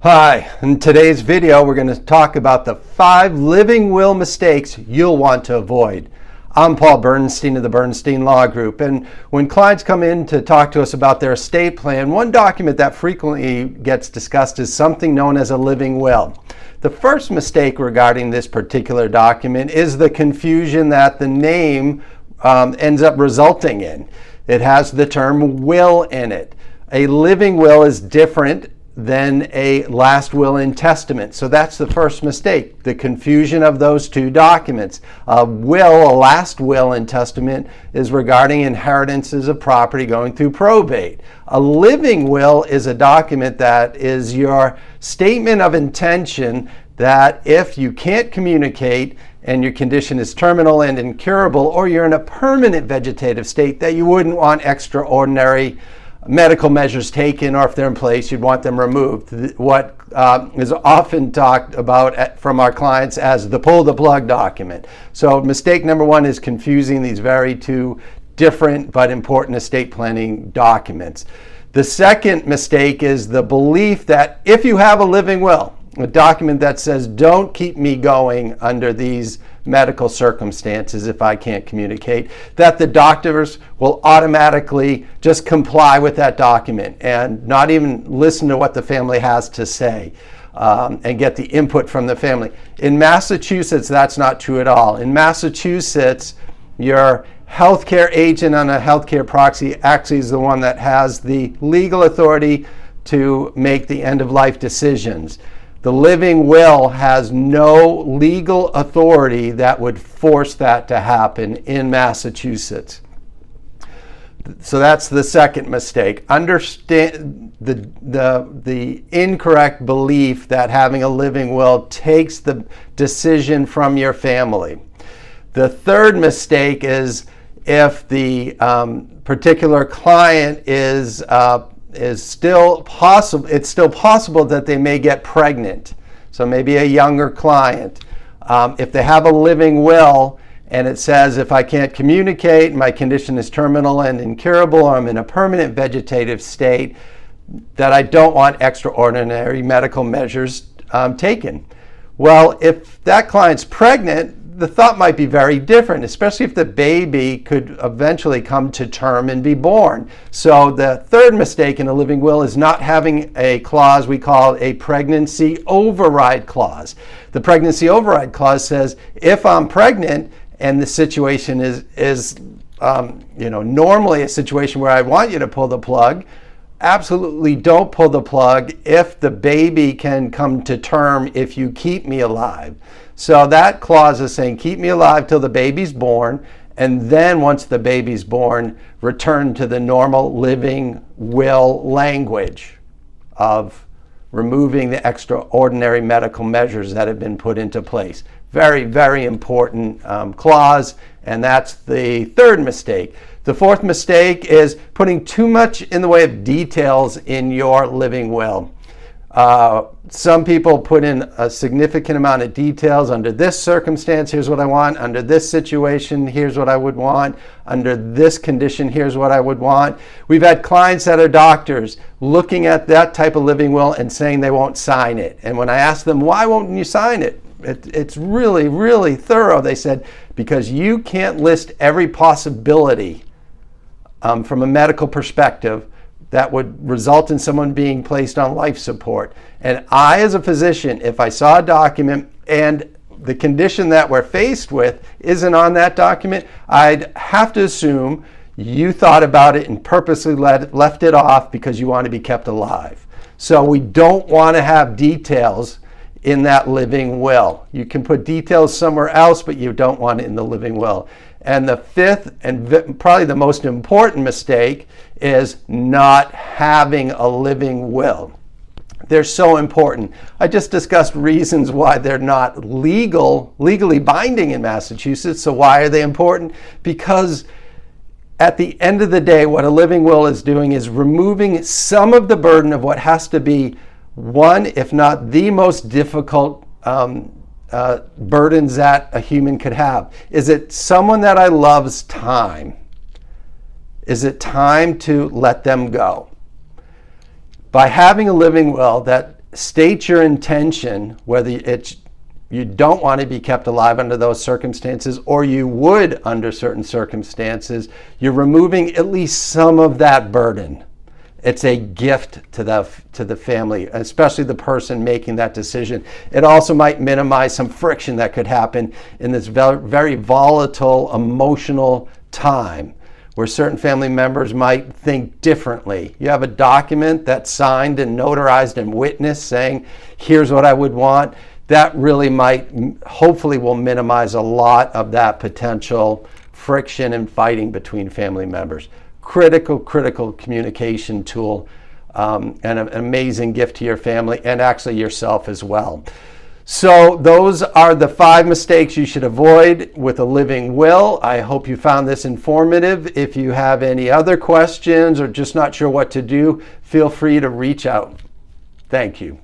Hi, in today's video we're going to talk about the 5 living will mistakes you'll want to avoid. I'm Paul Bernstein of the Bernstein Law Group, and when clients come in to talk to us about their estate plan, one document that frequently gets discussed is something known as a living will. The first mistake regarding this particular document is the confusion that the name ends up resulting in. It has the term will in it. A living will is different than a last will and testament. So that's the first mistake, the confusion of those two documents. A last will and testament is regarding inheritances of property going through probate. A living will is a document that is your statement of intention that if you can't communicate and your condition is terminal and incurable, or you're in a permanent vegetative state, that you wouldn't want extraordinary medical measures taken, or if they're in place, you'd want them removed. What is often talked about from our clients as the pull the plug document. So mistake number one is confusing these very two different but important estate planning documents. The second mistake is the belief that if you have a living will, a document that says don't keep me going under these medical circumstances if I can't communicate, that the doctors will automatically just comply with that document and not even listen to what the family has to say and get the input from the family. In Massachusetts, that's not true at all. In Massachusetts, your healthcare agent on a healthcare proxy actually is the one that has the legal authority to make the end-of-life decisions. The living will has no legal authority that would force that to happen in Massachusetts. So that's the second mistake. Understand the incorrect belief that having a living will takes the decision from your family. The third mistake is if the particular client is still possible, it's still possible that they may get pregnant. So maybe a younger client, if they have a living will and it says if I can't communicate, my condition is terminal and incurable, or I'm in a permanent vegetative state, that I don't want extraordinary medical measures taken. Well, if that client's pregnant, the thought might be very different, especially if the baby could eventually come to term and be born. So the third mistake in a living will is not having a clause we call a pregnancy override clause. The pregnancy override clause says if I'm pregnant and the situation is normally a situation where I want you to pull the plug, absolutely don't pull the plug if the baby can come to term if you keep me alive. So that clause is saying keep me alive till the baby's born, and then once the baby's born, return to the normal living will language of removing the extraordinary medical measures that have been put into place. Very, very important clause, and that's the third mistake. The fourth mistake is putting too much in the way of details in your living will. Some people put in a significant amount of details. Under this circumstance, here's what I want. Under this situation, here's what I would want. Under this condition, here's what I would want. We've had clients that are doctors looking at that type of living will and saying they won't sign it. And when I asked them, why won't you sign it? It's really, really thorough. They said, because you can't list every possibility from a medical perspective that would result in someone being placed on life support. And I, as a physician, if I saw a document and the condition that we're faced with isn't on that document, I'd have to assume you thought about it and purposely left it off because you want to be kept alive. So we don't want to have details in that living will. You can put details somewhere else, but you don't want it in the living will. And the fifth and probably the most important mistake is not having a living will. They're so important. I just discussed reasons why they're not legally binding in Massachusetts. So why are they important? Because at the end of the day, what a living will is doing is removing some of the burden of what has to be one, if not the most difficult burdens that a human could have. Is it someone that I love's time? Is it time to let them go? By having a living will that state your intention, whether you don't want to be kept alive under those circumstances, or you would under certain circumstances. You're removing at least some of that burden. It's a gift to the family, especially the person making that decision. It also might minimize some friction that could happen in this very volatile, emotional time where certain family members might think differently. You have a document that's signed and notarized and witnessed saying, here's what I would want. That really hopefully will minimize a lot of that potential friction and fighting between family members. Critical communication tool, and an amazing gift to your family and actually yourself as well. So those are the 5 mistakes you should avoid with a living will. I hope you found this informative. If you have any other questions or just not sure what to do, feel free to reach out. Thank you.